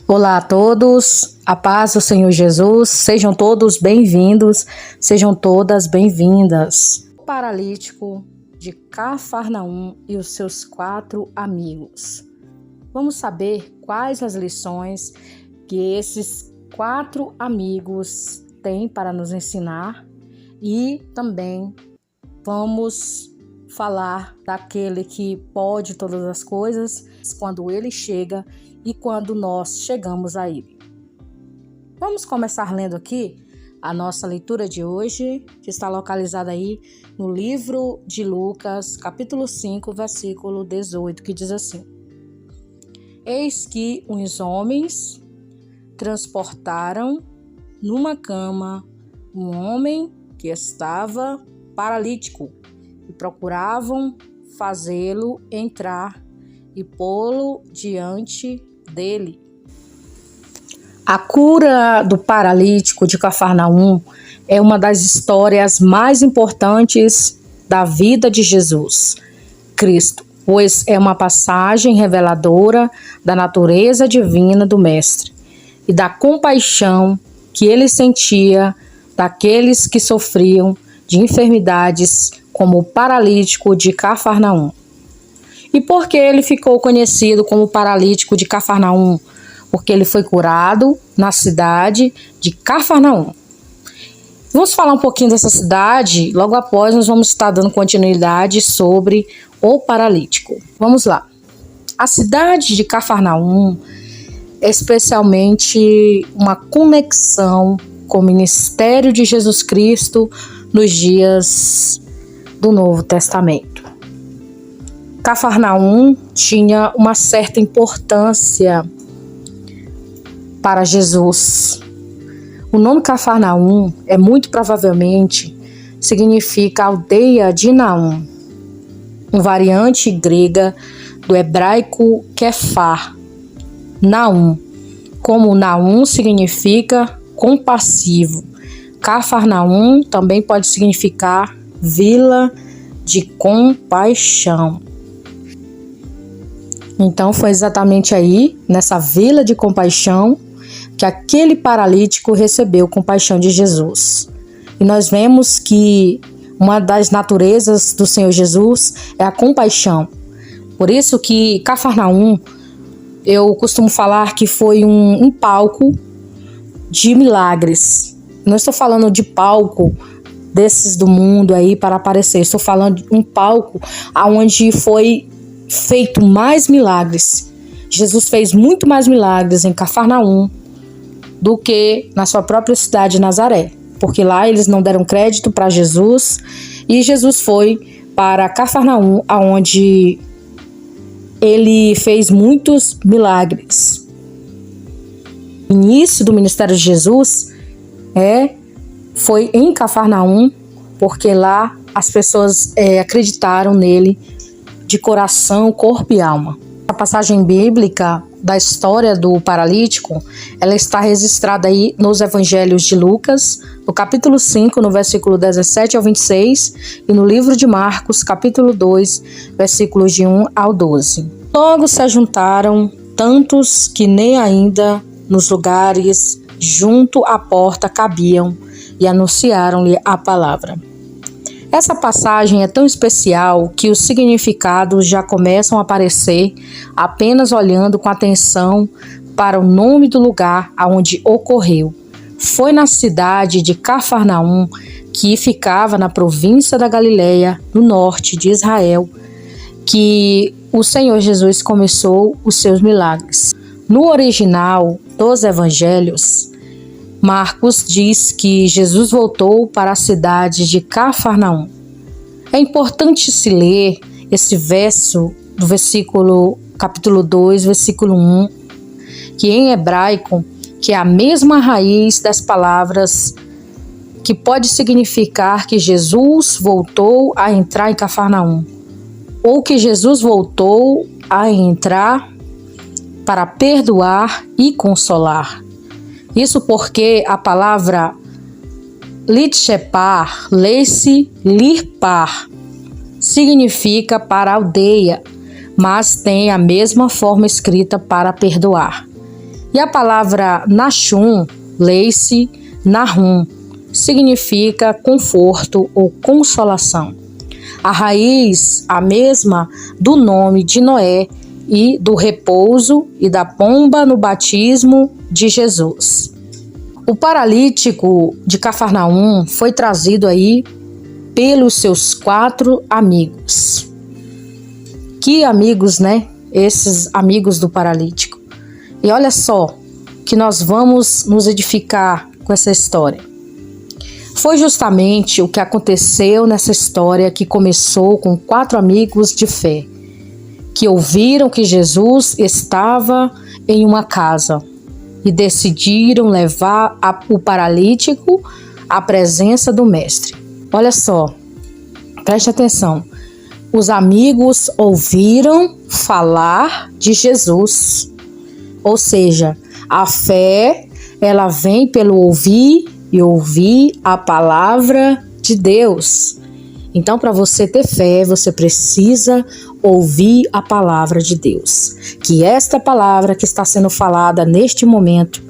Olá a todos, a paz do Senhor Jesus, sejam todos bem-vindos, sejam todas bem-vindas. O paralítico de Cafarnaum e os seus 4 amigos. Vamos saber quais as lições que esses 4 amigos têm para nos ensinar e também vamos falar daquele que pode todas as coisas quando ele chega e quando nós chegamos a ele. Vamos começar lendo aqui a nossa leitura de hoje, que está localizada aí no livro de Lucas, capítulo 5, versículo 18, que diz assim: Eis que uns homens transportaram numa cama um homem que estava paralítico e procuravam fazê-lo entrar e pô-lo diante dele. A cura do paralítico de Cafarnaum é uma das histórias mais importantes da vida de Jesus Cristo, pois é uma passagem reveladora da natureza divina do Mestre e da compaixão que ele sentia daqueles que sofriam de enfermidades como o paralítico de Cafarnaum. E por que ele ficou conhecido como paralítico de Cafarnaum? Porque ele foi curado na cidade de Cafarnaum. Vamos falar um pouquinho dessa cidade, logo após nós vamos estar dando continuidade sobre o paralítico. Vamos lá. A cidade de Cafarnaum é especialmente uma conexão com o ministério de Jesus Cristo nos dias do Novo Testamento. Cafarnaum tinha uma certa importância para Jesus. O nome Cafarnaum muito provavelmente significa aldeia de Naum, uma variante grega do hebraico Kefar, Naum. Como Naum significa compassivo, Cafarnaum também pode significar vila de compaixão. Então foi exatamente aí, nessa vila de compaixão, que aquele paralítico recebeu compaixão de Jesus. E nós vemos que uma das naturezas do Senhor Jesus é a compaixão. Por isso que Cafarnaum, eu costumo falar que foi um palco de milagres. Não estou falando de palco desses do mundo aí para aparecer. Estou falando de um palco onde foi feito mais milagres. Jesus fez muito mais milagres em Cafarnaum do que na sua própria cidade de Nazaré, porque lá eles não deram crédito para Jesus e Jesus foi para Cafarnaum, onde ele fez muitos milagres. O início do ministério de Jesus foi em Cafarnaum, porque lá as pessoas acreditaram nele de coração, corpo e alma. A passagem bíblica da história do paralítico, ela está registrada aí nos evangelhos de Lucas, no capítulo 5, no versículo 17 ao 26, e no livro de Marcos, capítulo 2, versículos de 1 ao 12. Logo se ajuntaram tantos que nem ainda nos lugares junto à porta cabiam, e anunciaram-lhe a palavra. Essa passagem é tão especial que os significados já começam a aparecer apenas olhando com atenção para o nome do lugar onde ocorreu. Foi na cidade de Cafarnaum, que ficava na província da Galileia, no norte de Israel, que o Senhor Jesus começou os seus milagres. No original dos evangelhos, Marcos diz que Jesus voltou para a cidade de Cafarnaum. É importante se ler esse verso do capítulo 2, versículo 1, que em hebraico, que é a mesma raiz das palavras que pode significar que Jesus voltou a entrar em Cafarnaum, ou que Jesus voltou a entrar para perdoar e consolar. Isso porque a palavra litshepar, lesse, lirpar, significa para aldeia, mas tem a mesma forma escrita para perdoar. E a palavra Nashum, lê-se Nahum, significa conforto ou consolação. A raiz, a mesma do nome de Noé e do repouso e da pomba no batismo de Jesus. O paralítico de Cafarnaum foi trazido aí pelos seus 4 amigos. Que amigos, né? Esses amigos do paralítico. E olha só que nós vamos nos edificar com essa história. Foi justamente o que aconteceu nessa história que começou com 4 amigos de fé, que ouviram que Jesus estava em uma casa e decidiram levar o paralítico à presença do mestre. Olha só, preste atenção. Os amigos ouviram falar de Jesus. Ou seja, a fé, ela vem pelo ouvir e ouvir a palavra de Deus. Então, para você ter fé, você precisa ouvir a palavra de Deus. Que esta palavra que está sendo falada neste momento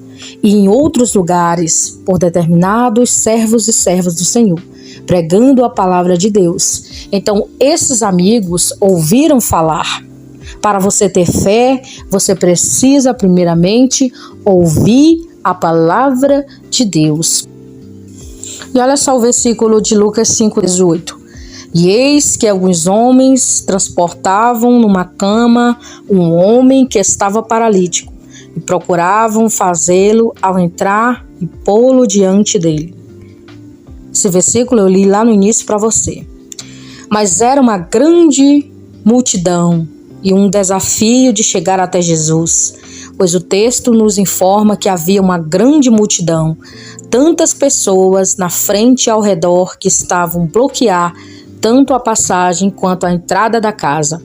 e em outros lugares por determinados servos e servas do Senhor, pregando a palavra de Deus. Então, esses amigos ouviram falar. Para você ter fé, você precisa primeiramente ouvir a palavra de Deus. E olha só o versículo de Lucas 5,18. E eis que alguns homens transportavam numa cama um homem que estava paralítico e procuravam fazê-lo ao entrar e pô-lo diante dele. Esse versículo eu li lá no início para você. Mas era uma grande multidão e um desafio de chegar até Jesus, pois o texto nos informa que havia uma grande multidão, tantas pessoas na frente e ao redor que estavam bloquear tanto a passagem quanto a entrada da casa.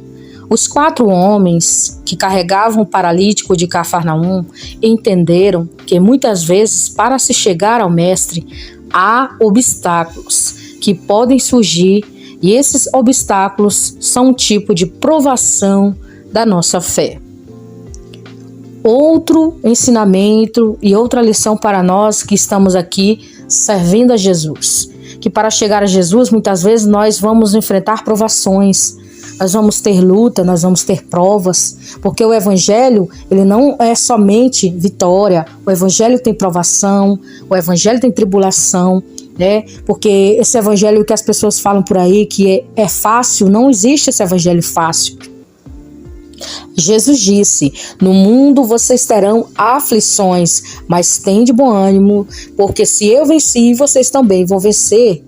Os 4 homens que carregavam o paralítico de Cafarnaum entenderam que muitas vezes para se chegar ao mestre há obstáculos que podem surgir e esses obstáculos são um tipo de provação da nossa fé. Outro ensinamento e outra lição para nós que estamos aqui servindo a Jesus, que para chegar a Jesus muitas vezes nós vamos enfrentar provações, nós vamos ter luta, nós vamos ter provas, porque o evangelho ele não é somente vitória, o evangelho tem provação, o evangelho tem tribulação, né? Porque esse evangelho que as pessoas falam por aí que é fácil, não existe esse evangelho fácil. Jesus disse: no mundo vocês terão aflições, mas tende bom ânimo, porque se eu venci, vocês também vão vencer.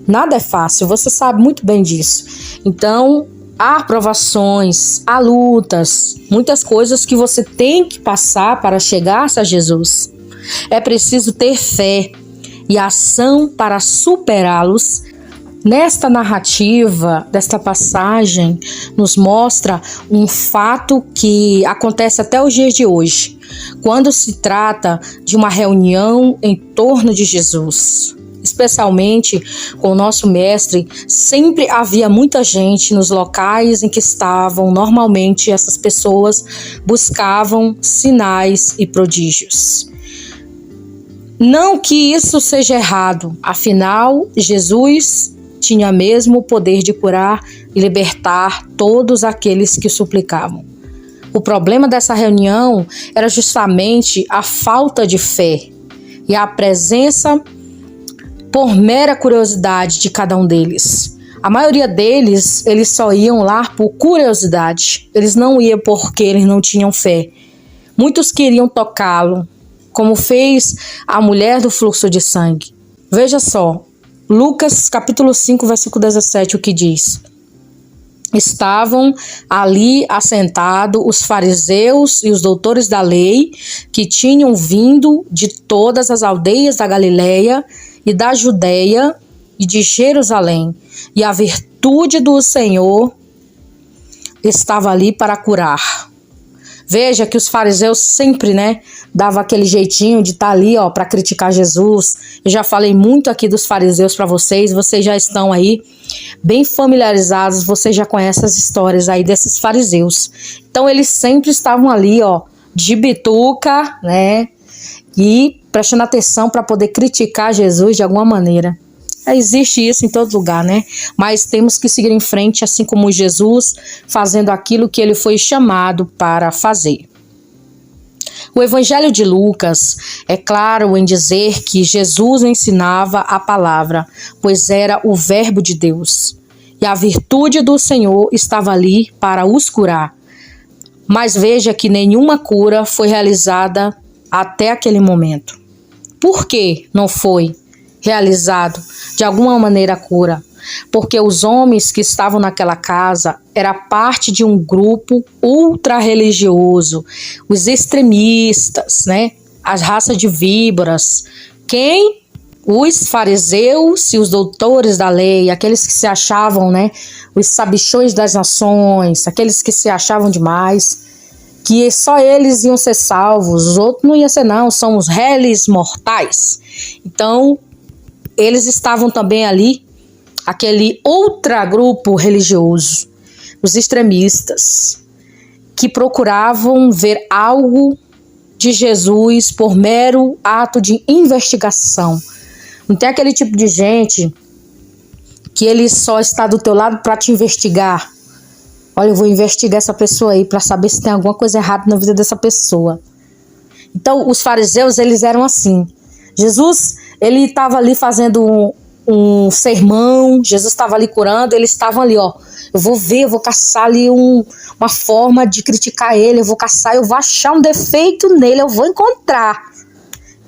Nada é fácil, você sabe muito bem disso. Então, há provações, há lutas, muitas coisas que você tem que passar para chegar a Jesus. É preciso ter fé e ação para superá-los. Nesta narrativa, desta passagem, nos mostra um fato que acontece até os dias de hoje, quando se trata de uma reunião em torno de Jesus. Especialmente com o nosso mestre, sempre havia muita gente nos locais em que estavam. Normalmente essas pessoas buscavam sinais e prodígios. Não que isso seja errado, afinal, Jesus tinha mesmo o poder de curar e libertar todos aqueles que suplicavam. O problema dessa reunião era justamente a falta de fé e a presença por mera curiosidade de cada um deles. A maioria deles, eles só iam lá por curiosidade. Eles não iam porque eles não tinham fé. Muitos queriam tocá-lo, como fez a mulher do fluxo de sangue. Veja só, Lucas capítulo 5, versículo 17, o que diz: estavam ali assentados os fariseus e os doutores da lei, que tinham vindo de todas as aldeias da Galileia e da Judeia e de Jerusalém, e a virtude do Senhor estava ali para curar. Veja que os fariseus sempre, davam aquele jeitinho de estar ali, para criticar Jesus. Eu já falei muito aqui dos fariseus para vocês já estão aí bem familiarizados, vocês já conhecem as histórias aí desses fariseus. Então eles sempre estavam ali, de bituca, né? E prestando atenção para poder criticar Jesus de alguma maneira. Existe isso em todo lugar, né? Mas temos que seguir em frente, assim como Jesus, fazendo aquilo que ele foi chamado para fazer. O Evangelho de Lucas é claro em dizer que Jesus ensinava a palavra, pois era o Verbo de Deus. E a virtude do Senhor estava ali para os curar. Mas veja que nenhuma cura foi realizada até aquele momento. Por que não foi realizado de alguma maneira a cura? Porque os homens que estavam naquela casa era parte de um grupo ultra-religioso, os extremistas, né? As raças de víboras. Quem? Os fariseus e os doutores da lei, aqueles que se achavam, né? Os sabichões das nações, aqueles que se achavam demais, que só eles iam ser salvos, os outros não iam ser não, são os réis mortais. Então, eles estavam também ali, aquele outra grupo religioso, os extremistas, que procuravam ver algo de Jesus por mero ato de investigação. Não tem aquele tipo de gente que ele só está do teu lado para te investigar. Olha, eu vou investigar essa pessoa aí para saber se tem alguma coisa errada na vida dessa pessoa. Então, os fariseus, eles eram assim. Jesus, ele estava ali fazendo um sermão, Jesus estava ali curando, eles estavam ali, ó. Eu vou ver, eu vou caçar ali uma forma de criticar ele, eu vou caçar, eu vou achar um defeito nele, eu vou encontrar.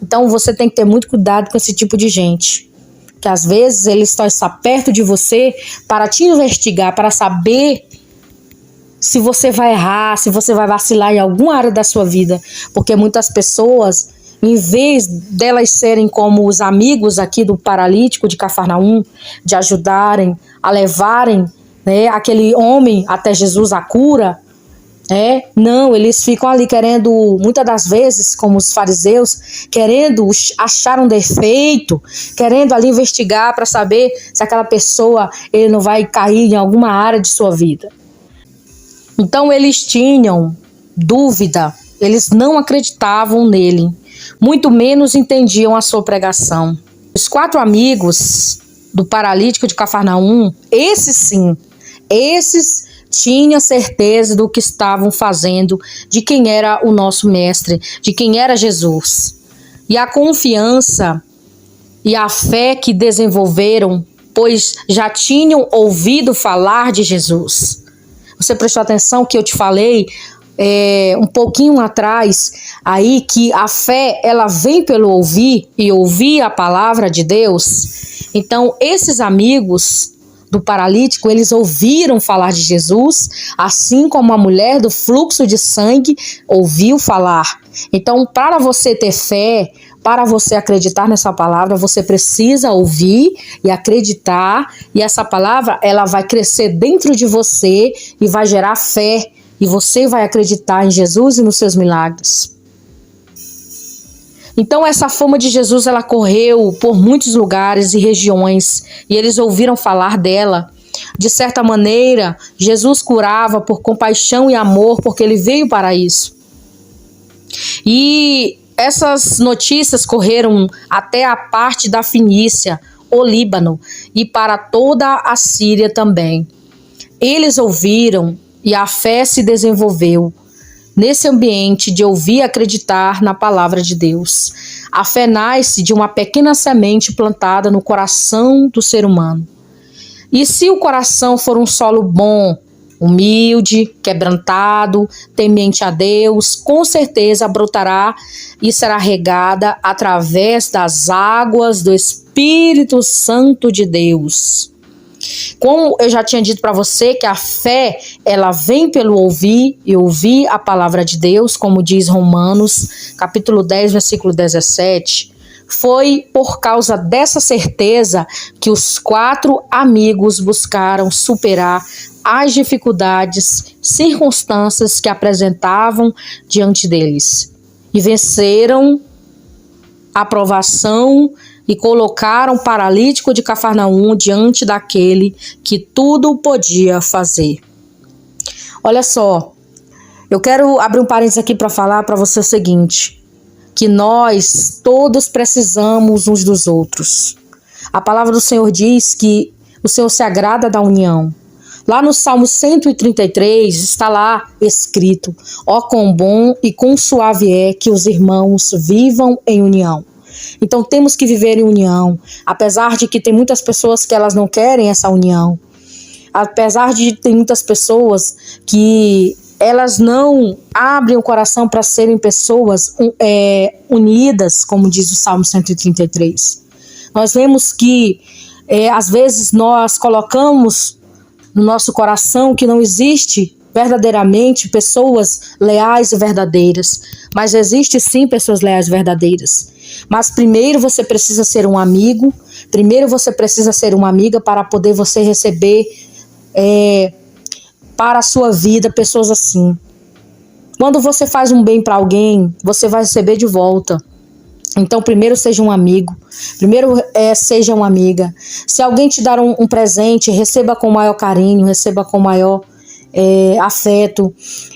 Então, você tem que ter muito cuidado com esse tipo de gente. Que às vezes eles estão perto de você para te investigar, para saber se você vai errar, se você vai vacilar em alguma área da sua vida. Porque muitas pessoas, em vez delas serem como os amigos aqui do paralítico de Cafarnaum, de ajudarem a levarem, né, aquele homem até Jesus a cura, não, eles ficam ali querendo, muitas das vezes, como os fariseus, querendo achar um defeito, querendo ali investigar para saber se aquela pessoa ele não vai cair em alguma área de sua vida. Então eles tinham dúvida, eles não acreditavam nele, muito menos entendiam a sua pregação. Os 4 amigos do paralítico de Cafarnaum, esses sim, esses tinham certeza do que estavam fazendo, de quem era o nosso mestre, de quem era Jesus. E a confiança e a fé que desenvolveram, pois já tinham ouvido falar de Jesus. Você prestou atenção que eu te falei um pouquinho atrás, aí que a fé ela vem pelo ouvir e ouvir a palavra de Deus. Então, esses amigos do paralítico, eles ouviram falar de Jesus, assim como a mulher do fluxo de sangue ouviu falar. Então, para você ter fé, para você acreditar nessa palavra, você precisa ouvir e acreditar, e essa palavra ela vai crescer dentro de você e vai gerar fé, e você vai acreditar em Jesus e nos seus milagres. Então essa fama de Jesus ela correu por muitos lugares e regiões, e eles ouviram falar dela. De certa maneira, Jesus curava por compaixão e amor, porque ele veio para isso. E essas notícias correram até a parte da Fenícia, o Líbano, e para toda a Síria também. Eles ouviram e a fé se desenvolveu nesse ambiente de ouvir e acreditar na palavra de Deus. A fé nasce de uma pequena semente plantada no coração do ser humano. E se o coração for um solo bom, humilde, quebrantado, temente a Deus, com certeza brotará e será regada através das águas do Espírito Santo de Deus. Como eu já tinha dito para você que a fé ela vem pelo ouvir e ouvir a palavra de Deus, como diz Romanos, capítulo 10, versículo 17. Foi por causa dessa certeza que os 4 amigos buscaram superar as dificuldades, circunstâncias que apresentavam diante deles. E venceram a provação e colocaram o paralítico de Cafarnaum diante daquele que tudo podia fazer. Olha só, Eu quero abrir um parênteses aqui para falar para você o seguinte, que nós todos precisamos uns dos outros. A palavra do Senhor diz que o Senhor se agrada da união. Lá no Salmo 133 está lá escrito: ó quão bom e quão suave é que os irmãos vivam em união. Então temos que viver em união, apesar de que tem muitas pessoas que elas não querem essa união. Apesar de ter muitas pessoas que elas não abrem o coração para serem pessoas unidas, como diz o Salmo 133. Nós vemos que às vezes nós colocamos no nosso coração que não existe verdadeiramente pessoas leais e verdadeiras, mas existe sim pessoas leais e verdadeiras. Mas primeiro você precisa ser um amigo, primeiro você precisa ser uma amiga para poder você receber para a sua vida pessoas assim. Quando você faz um bem para alguém, você vai receber de volta. Então primeiro seja um amigo, primeiro seja uma amiga. Se alguém te dar um presente, receba com maior carinho, receba com maior afeto,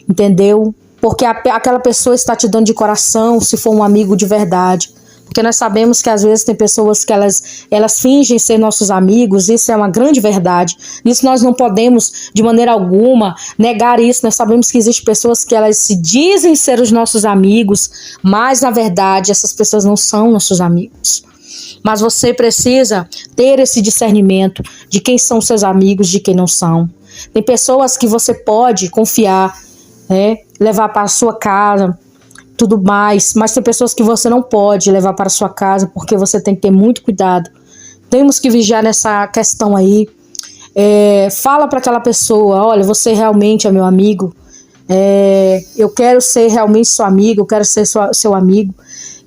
entendeu? Porque aquela pessoa está te dando de coração, se for um amigo de verdade. Porque nós sabemos que às vezes tem pessoas que elas fingem ser nossos amigos, isso é uma grande verdade. Isso nós não podemos de maneira alguma negar isso. Nós sabemos que existem pessoas que elas se dizem ser os nossos amigos, mas na verdade essas pessoas não são nossos amigos. Mas você precisa ter esse discernimento de quem são seus amigos, de quem não são. Tem pessoas que você pode confiar, levar para a sua casa, tudo mais, mas tem pessoas que você não pode levar para sua casa porque você tem que ter muito cuidado. Temos que vigiar nessa questão aí. Fala para aquela pessoa: olha, você realmente é meu amigo, eu quero ser realmente seu amigo, eu quero ser seu amigo.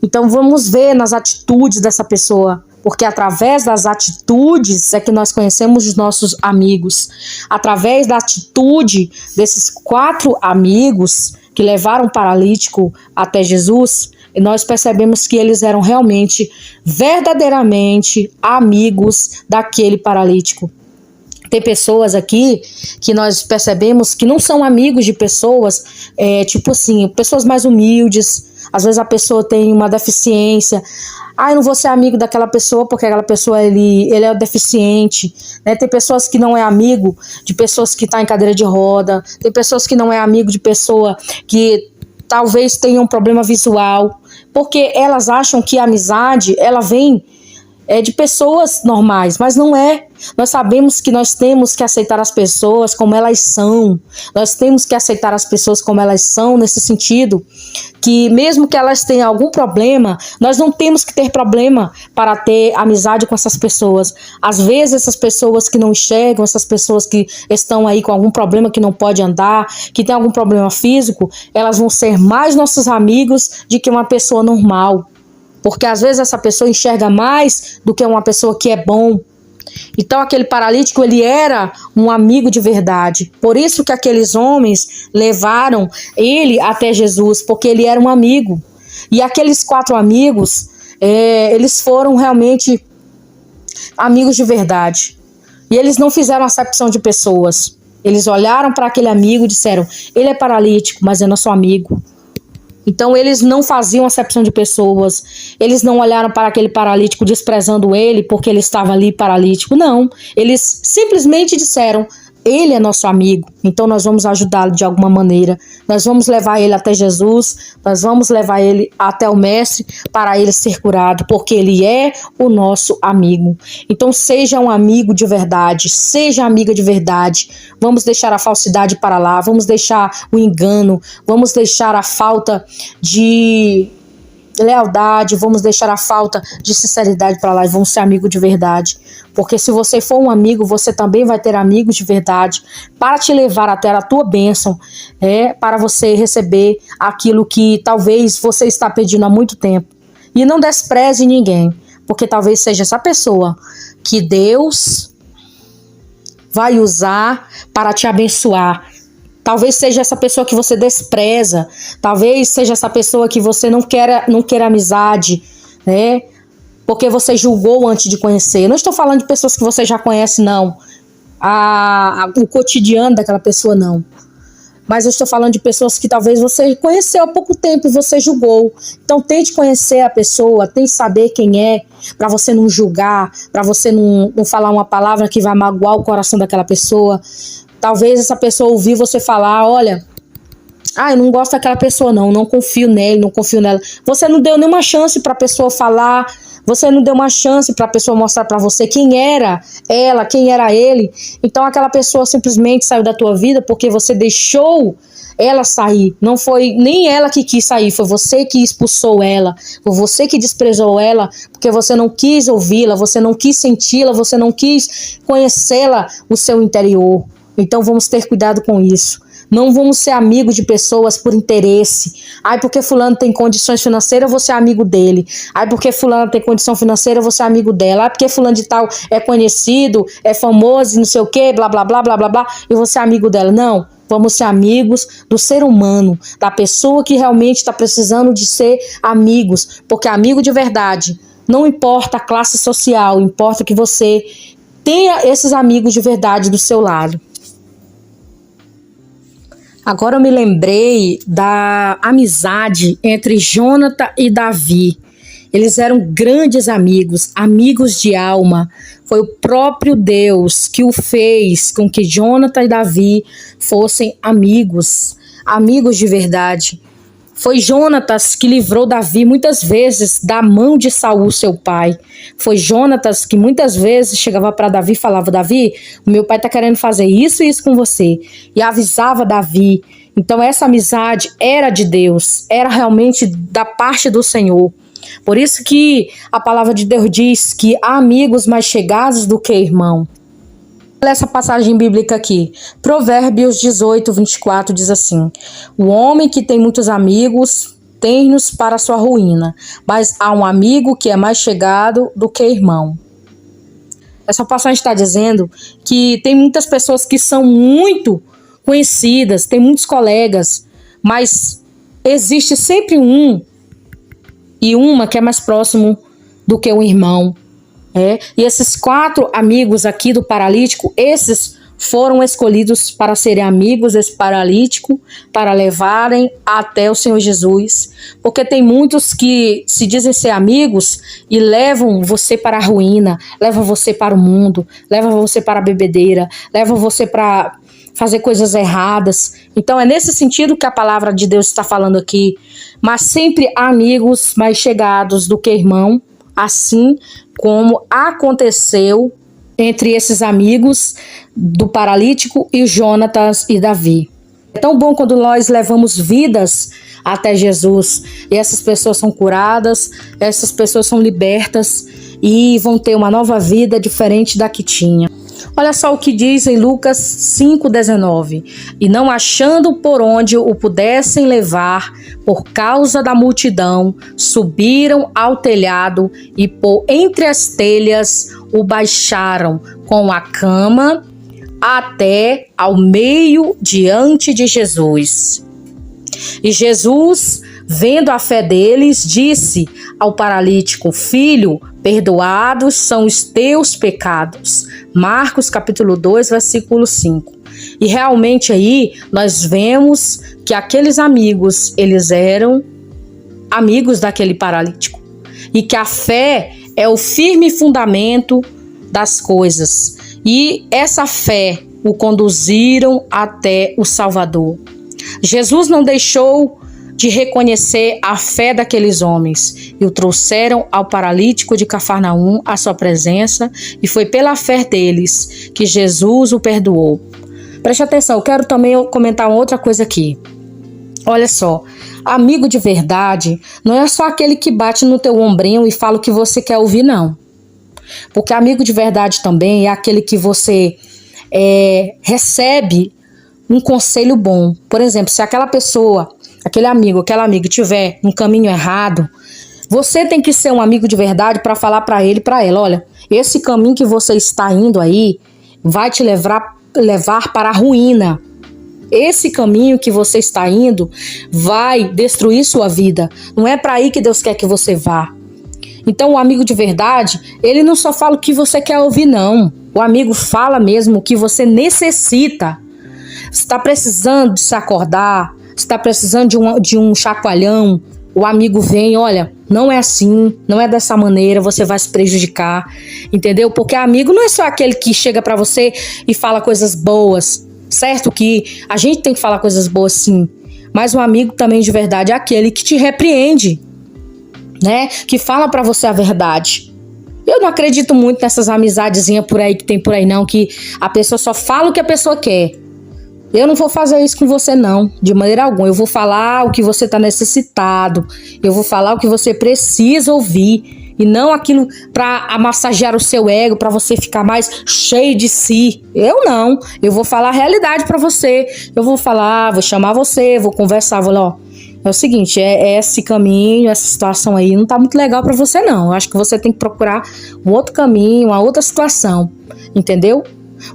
Então vamos ver nas atitudes dessa pessoa, porque através das atitudes é que nós conhecemos os nossos amigos. Através da atitude desses 4 amigos que levaram o paralítico até Jesus, nós percebemos que eles eram realmente, verdadeiramente amigos daquele paralítico. Tem pessoas aqui que nós percebemos que não são amigos de pessoas, tipo assim, pessoas mais humildes. Às vezes a pessoa tem uma deficiência. Eu não vou ser amigo daquela pessoa porque aquela pessoa ele é deficiente. Tem pessoas que não é amigo de pessoas que estão em cadeira de roda. Tem pessoas que não é amigo de pessoa que talvez tenha um problema visual. Porque elas acham que a amizade ela vem de pessoas normais, mas não é. Nós sabemos que nós temos que aceitar as pessoas como elas são. Nós temos que aceitar as pessoas como elas são, nesse sentido que mesmo que elas tenham algum problema, nós não temos que ter problema para ter amizade com essas pessoas. Às vezes essas pessoas que não enxergam, essas pessoas que estão aí com algum problema, que não pode andar, que tem algum problema físico, elas vão ser mais nossos amigos do que uma pessoa normal. Porque às vezes essa pessoa enxerga mais do que uma pessoa que é bom. Então aquele paralítico, ele era um amigo de verdade. Por isso que aqueles homens levaram ele até Jesus, porque ele era um amigo. E aqueles 4 amigos, eles foram realmente amigos de verdade. E eles não fizeram acepção de pessoas. Eles olharam para aquele amigo e disseram: ele é paralítico, mas é nosso amigo. Então eles não faziam acepção de pessoas, eles não olharam para aquele paralítico desprezando ele porque ele estava ali paralítico, não. Eles simplesmente disseram: ele é nosso amigo, então nós vamos ajudá-lo de alguma maneira, nós vamos levar ele até Jesus, nós vamos levar ele até o mestre para ele ser curado, porque ele é o nosso amigo. Então seja um amigo de verdade, seja amiga de verdade. Vamos deixar a falsidade para lá, vamos deixar o engano, vamos deixar a falta de lealdade, vamos deixar a falta de sinceridade para lá e vamos ser amigos de verdade. Porque se você for um amigo, você também vai ter amigos de verdade para te levar até a tua bênção, para você receber aquilo que talvez você está pedindo há muito tempo. E não despreze ninguém, porque talvez seja essa pessoa que Deus vai usar para te abençoar. Talvez seja essa pessoa que você despreza. Talvez seja essa pessoa que você não quer amizade, porque você julgou antes de conhecer. Não estou falando de pessoas que você já conhece, não. O cotidiano daquela pessoa, não. Mas eu estou falando de pessoas que talvez você conheceu há pouco tempo e você julgou. Então tente conhecer a pessoa, tente saber quem é, para você não julgar, para você não falar uma palavra que vai magoar o coração daquela pessoa. Talvez essa pessoa ouvir você falar, olha, eu não gosto daquela pessoa não confio nele, não confio nela. Você não deu nenhuma chance para a pessoa falar, você não deu uma chance para a pessoa mostrar para você quem era ela, quem era ele. Então aquela pessoa simplesmente saiu da tua vida porque você deixou ela sair. Não foi nem ela que quis sair, foi você que expulsou ela, foi você que desprezou ela, porque você não quis ouvi-la, você não quis senti-la, você não quis conhecê-la no seu interior. Então vamos ter cuidado com isso. Não vamos ser amigos de pessoas por interesse. Porque fulano tem condições financeiras, eu vou ser amigo dele. Porque fulano tem condição financeira, eu vou ser amigo dela. Porque fulano de tal é conhecido, é famoso, não sei o quê, blá, blá, blá, blá, blá, blá, eu vou ser amigo dela. Não, vamos ser amigos do ser humano, da pessoa que realmente está precisando de ser amigos. Porque amigo de verdade, não importa a classe social, importa que você tenha esses amigos de verdade do seu lado. Agora eu me lembrei da amizade entre Jonathan e Davi. Eles eram grandes amigos, amigos de alma. Foi o próprio Deus que o fez com que Jonathan e Davi fossem amigos, amigos de verdade. Foi Jonatas que livrou Davi muitas vezes da mão de Saul, seu pai. Foi Jonatas que muitas vezes chegava para Davi e falava, Davi, o meu pai está querendo fazer isso e isso com você. E avisava Davi. Então essa amizade era de Deus, era realmente da parte do Senhor. Por isso que a palavra de Deus diz que há amigos mais chegados do que irmão. Olha essa passagem bíblica aqui. Provérbios 18, 24 diz assim: o homem que tem muitos amigos tem-nos para sua ruína, mas há um amigo que é mais chegado do que irmão. Essa passagem está dizendo que tem muitas pessoas que são muito conhecidas, tem muitos colegas, mas existe sempre um e uma que é mais próximo do que um irmão. E esses 4 amigos aqui do paralítico, esses foram escolhidos para serem amigos desse paralítico, para levarem até o Senhor Jesus. Porque tem muitos que se dizem ser amigos e levam você para a ruína, levam você para o mundo, levam você para a bebedeira, levam você para fazer coisas erradas. Então é nesse sentido que a palavra de Deus está falando aqui. Mas sempre há amigos mais chegados do que irmão, assim como aconteceu entre esses amigos do paralítico e Jonatas e Davi. É tão bom quando nós levamos vidas até Jesus e essas pessoas são curadas, essas pessoas são libertas e vão ter uma nova vida diferente da que tinha. Olha só o que diz em Lucas 5,19. E não achando por onde o pudessem levar, por causa da multidão, subiram ao telhado e por entre as telhas o baixaram com a cama até ao meio diante de Jesus. E Jesus, vendo a fé deles, disse ao paralítico: Filho, perdoados são os teus pecados. Marcos capítulo 2, versículo 5. E realmente aí nós vemos que aqueles amigos, eles eram amigos daquele paralítico. E que a fé é o firme fundamento das coisas. E essa fé o conduziram até o Salvador. Jesus não deixou de reconhecer a fé daqueles homens e o trouxeram ao paralítico de Cafarnaum à sua presença, e foi pela fé deles que Jesus o perdoou. Preste atenção, eu quero também comentar uma outra coisa aqui. Olha só, amigo de verdade não é só aquele que bate no teu ombrinho e fala o que você quer ouvir, não. Porque amigo de verdade também é aquele que você recebe um conselho bom. Por exemplo, se aquela pessoa, aquele amigo, aquela amiga tiver um caminho errado, você tem que ser um amigo de verdade para falar para ele e para ela: olha, esse caminho que você está indo aí vai te levar para a ruína. Esse caminho que você está indo vai destruir sua vida. Não é para aí que Deus quer que você vá. Então o amigo de verdade, ele não só fala o que você quer ouvir, não. O amigo fala mesmo o que você necessita. Você está precisando de se acordar, você está precisando de um chacoalhão, o amigo vem, olha, não é assim, não é dessa maneira, você vai se prejudicar, entendeu? Porque amigo não é só aquele que chega pra você e fala coisas boas, certo? Que a gente tem que falar coisas boas sim, mas um amigo também de verdade é aquele que te repreende, né? Que fala pra você a verdade. Eu não acredito muito nessas amizadezinhas por aí que tem por aí não, que a pessoa só fala o que a pessoa quer. Eu não vou fazer isso com você não, de maneira alguma. Eu vou falar o que você está necessitado. Eu vou falar o que você precisa ouvir. E não aquilo para massagear o seu ego, para você ficar mais cheio de si. Eu não. Eu vou falar a realidade para você. Eu vou falar, vou chamar você, vou conversar, vou lá, ó. É o seguinte, esse caminho, essa situação aí não tá muito legal para você não. Eu acho que você tem que procurar um outro caminho, uma outra situação. Entendeu?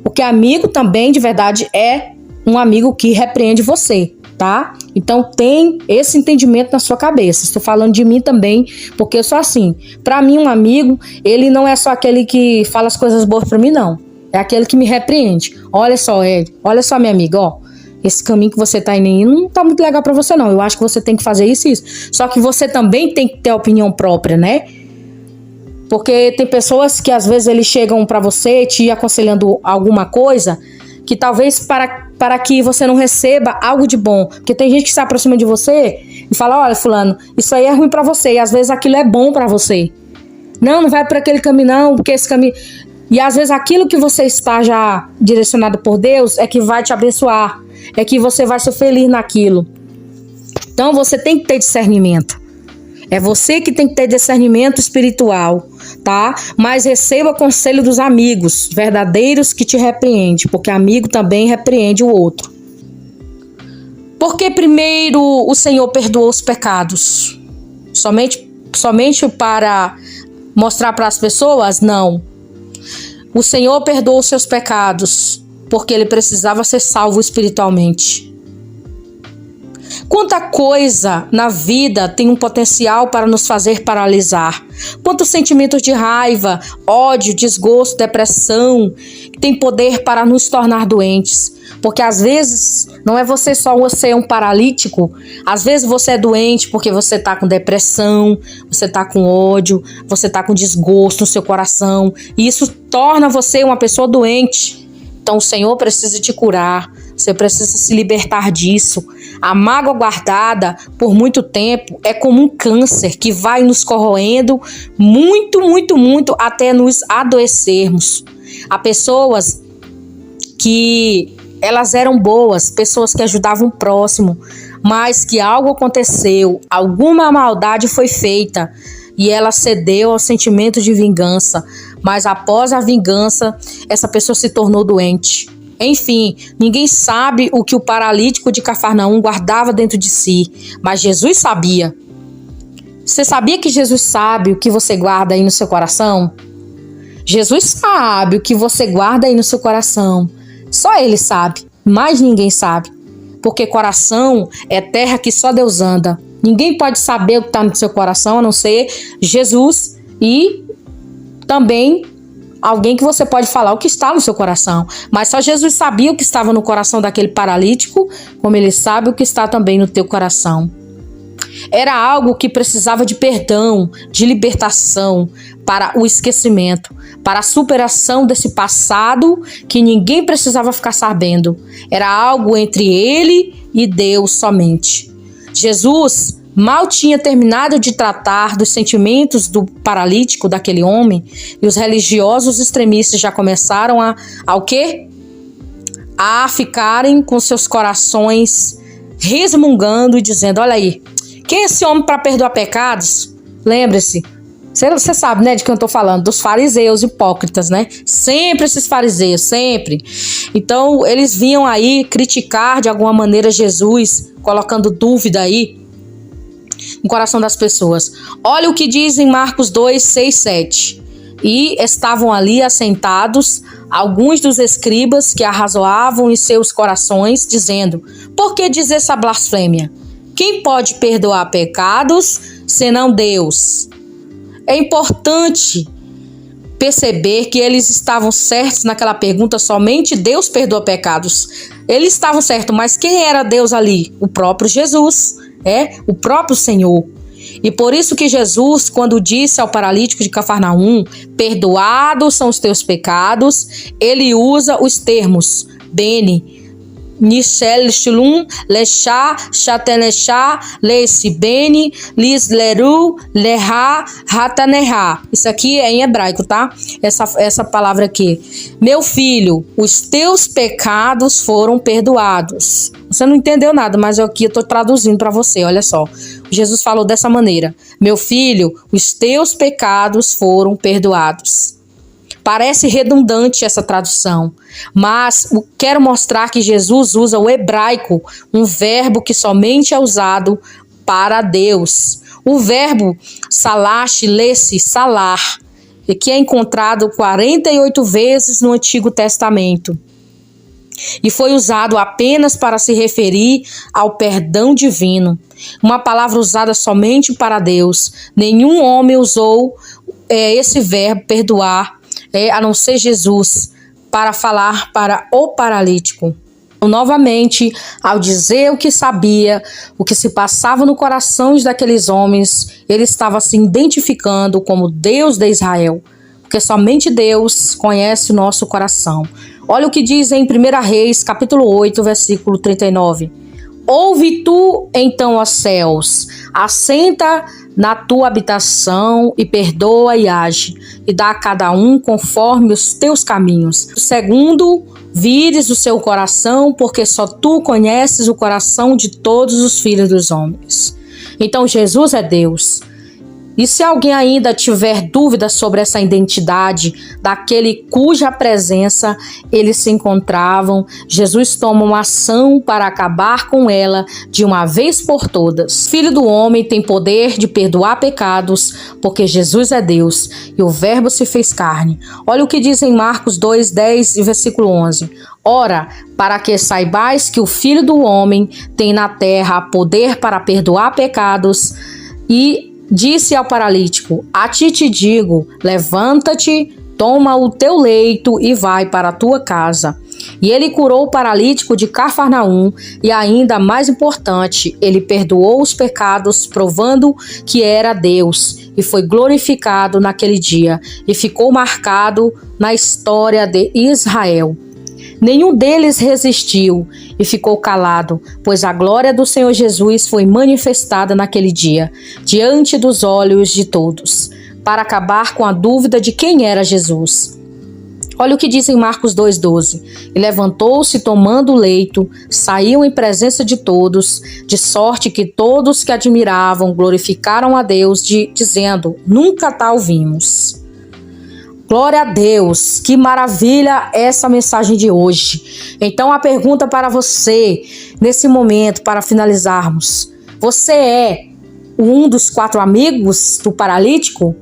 Porque amigo também, de verdade, é um amigo que repreende você, tá? Então tem esse entendimento na sua cabeça. Estou falando de mim também, porque eu sou assim. Pra mim, um amigo, ele não é só aquele que fala as coisas boas pra mim, não. É aquele que me repreende. Olha só, Ed, olha só, minha amiga, ó. Esse caminho que você tá indo não tá muito legal pra você, não. Eu acho que você tem que fazer isso e isso. Só que você também tem que ter opinião própria, né? Porque tem pessoas que às vezes eles chegam pra você te aconselhando alguma coisa que talvez para que você não receba algo de bom. Porque tem gente que se aproxima de você e fala, olha, fulano, isso aí é ruim pra você. E às vezes aquilo é bom pra você. Não vai por aquele caminho não, porque esse caminho... E às vezes aquilo que você está já direcionado por Deus é que vai te abençoar. É que você vai ser feliz naquilo. Então você tem que ter discernimento. É você que tem que ter discernimento espiritual, tá? Mas receba o conselho dos amigos verdadeiros que te repreendem, porque amigo também repreende o outro. Porque primeiro o Senhor perdoou os pecados? Somente para mostrar para as pessoas? Não. O Senhor perdoou os seus pecados, porque ele precisava ser salvo espiritualmente. Quanta coisa na vida tem um potencial para nos fazer paralisar. Quantos sentimentos de raiva, ódio, desgosto, depressão tem poder para nos tornar doentes. Porque às vezes não é você só ser um paralítico. Às vezes você é doente porque você está com depressão, você está com ódio, você está com desgosto no seu coração. E isso torna você uma pessoa doente. Então o Senhor precisa te curar. Você precisa se libertar disso. A mágoa guardada por muito tempo é como um câncer que vai nos corroendo muito, muito, muito até nos adoecermos. Há pessoas que elas eram boas, pessoas que ajudavam o próximo, mas que algo aconteceu, alguma maldade foi feita e ela cedeu ao sentimento de vingança. Mas após a vingança, essa pessoa se tornou doente. Enfim, ninguém sabe o que o paralítico de Cafarnaum guardava dentro de si, mas Jesus sabia. Você sabia que Jesus sabe o que você guarda aí no seu coração? Jesus sabe o que você guarda aí no seu coração. Só Ele sabe, mais ninguém sabe. Porque coração é terra que só Deus anda. Ninguém pode saber o que está no seu coração, a não ser Jesus e também alguém que você pode falar o que está no seu coração. Mas só Jesus sabia o que estava no coração daquele paralítico, como Ele sabe o que está também no teu coração. Era algo que precisava de perdão, de libertação, para o esquecimento, para a superação desse passado que ninguém precisava ficar sabendo. Era algo entre ele e Deus somente. Jesus mal tinha terminado de tratar dos sentimentos do paralítico, daquele homem, e os religiosos extremistas já começaram ao quê? A ficarem com seus corações resmungando e dizendo, olha aí, quem é esse homem para perdoar pecados? Lembre-se, você sabe, né, de quem eu tô falando, dos fariseus hipócritas, né? Sempre esses fariseus, sempre. Então, eles vinham aí criticar de alguma maneira Jesus, colocando dúvida aí no coração das pessoas. Olha o que diz em Marcos 2, 6, 7. E estavam ali assentados alguns dos escribas que arrazoavam em seus corações, dizendo, por que diz essa blasfêmia? Quem pode perdoar pecados, senão Deus? É importante perceber que eles estavam certos naquela pergunta, somente Deus perdoa pecados. Eles estavam certos, mas quem era Deus ali? O próprio Jesus, o próprio Senhor. E por isso que Jesus, quando disse ao paralítico de Cafarnaum, perdoados são os teus pecados, ele usa os termos Bene, Nishel Shulum, Lechá, Chatenechá, Lesse Bene, Lis Leru, Leha, Rataneha. Isso aqui é em hebraico, tá? Essa palavra aqui. Meu filho, os teus pecados foram perdoados. Você não entendeu nada, mas aqui eu estou traduzindo para você, olha só. Jesus falou dessa maneira. Meu filho, os teus pecados foram perdoados. Parece redundante essa tradução, mas quero mostrar que Jesus usa o hebraico, um verbo que somente é usado para Deus. O verbo salash, lesse, salar, que é encontrado 48 vezes no Antigo Testamento. E foi usado apenas para se referir ao perdão divino. Uma palavra usada somente para Deus. Nenhum homem usou esse verbo, perdoar, a não ser Jesus, para falar para o paralítico. Novamente, ao dizer o que sabia, o que se passava no coração daqueles homens, ele estava se identificando como Deus de Israel, porque somente Deus conhece o nosso coração. Olha o que diz em 1 Reis, capítulo 8, versículo 39. Ouve tu, então, ó céus, assenta na tua habitação e perdoa e age, e dá a cada um conforme os teus caminhos. Segundo, vires o seu coração, porque só tu conheces o coração de todos os filhos dos homens. Então, Jesus é Deus. E se alguém ainda tiver dúvidas sobre essa identidade daquele cuja presença eles se encontravam, Jesus toma uma ação para acabar com ela de uma vez por todas. Filho do homem tem poder de perdoar pecados, porque Jesus é Deus e o Verbo se fez carne. Olha o que diz em Marcos 2, 10 e versículo 11. Ora, para que saibais que o Filho do homem tem na terra poder para perdoar pecados, e disse ao paralítico: a ti te digo, levanta-te, toma o teu leito e vai para a tua casa. E ele curou o paralítico de Cafarnaum e, ainda mais importante, ele perdoou os pecados, provando que era Deus, e foi glorificado naquele dia e ficou marcado na história de Israel. Nenhum deles resistiu e ficou calado, pois a glória do Senhor Jesus foi manifestada naquele dia, diante dos olhos de todos, para acabar com a dúvida de quem era Jesus. Olha o que diz em Marcos 2,12. E levantou-se tomando o leito, saiu em presença de todos, de sorte que todos que admiravam glorificaram a Deus, dizendo: nunca tal vimos. Glória a Deus, que maravilha essa mensagem de hoje. Então a pergunta para você, nesse momento, para finalizarmos: você é um dos 4 amigos do paralítico?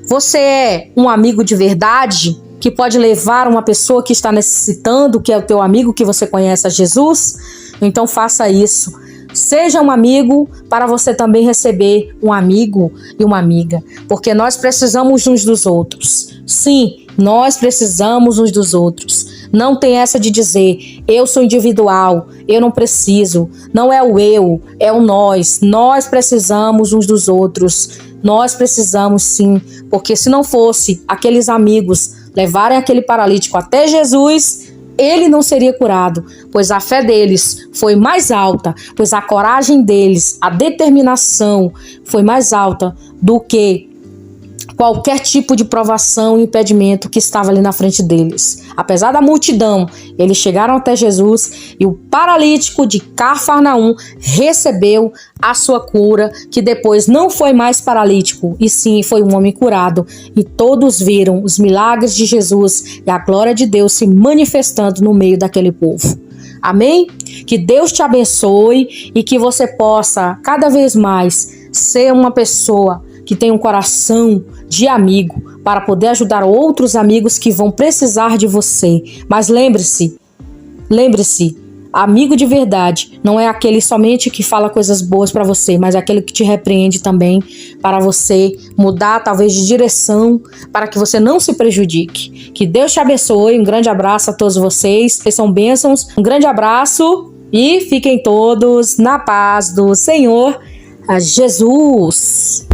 Você é um amigo de verdade, que pode levar uma pessoa que está necessitando, que é o teu amigo, que você conhece, a Jesus? Então faça isso. Seja um amigo para você também receber um amigo e uma amiga, porque nós precisamos uns dos outros. Sim, nós precisamos uns dos outros. Não tem essa de dizer: eu sou individual, eu não preciso. Não é o eu, é o nós. Nós precisamos uns dos outros. Nós precisamos sim, porque se não fosse aqueles amigos levarem aquele paralítico até Jesus, ele não seria curado, pois a fé deles foi mais alta, pois a coragem deles, a determinação foi mais alta do que qualquer tipo de provação e impedimento que estava ali na frente deles. Apesar da multidão, eles chegaram até Jesus e o paralítico de Cafarnaum recebeu a sua cura, que depois não foi mais paralítico, e sim foi um homem curado. E todos viram os milagres de Jesus e a glória de Deus se manifestando no meio daquele povo. Amém? Que Deus te abençoe e que você possa cada vez mais ser uma pessoa que tem um coração de amigo para poder ajudar outros amigos que vão precisar de você. Mas lembre-se, amigo de verdade não é aquele somente que fala coisas boas para você, mas é aquele que te repreende também, para você mudar talvez de direção, para que você não se prejudique. Que Deus te abençoe, um grande abraço a todos vocês, vocês são bênçãos, um grande abraço e fiquem todos na paz do Senhor Jesus.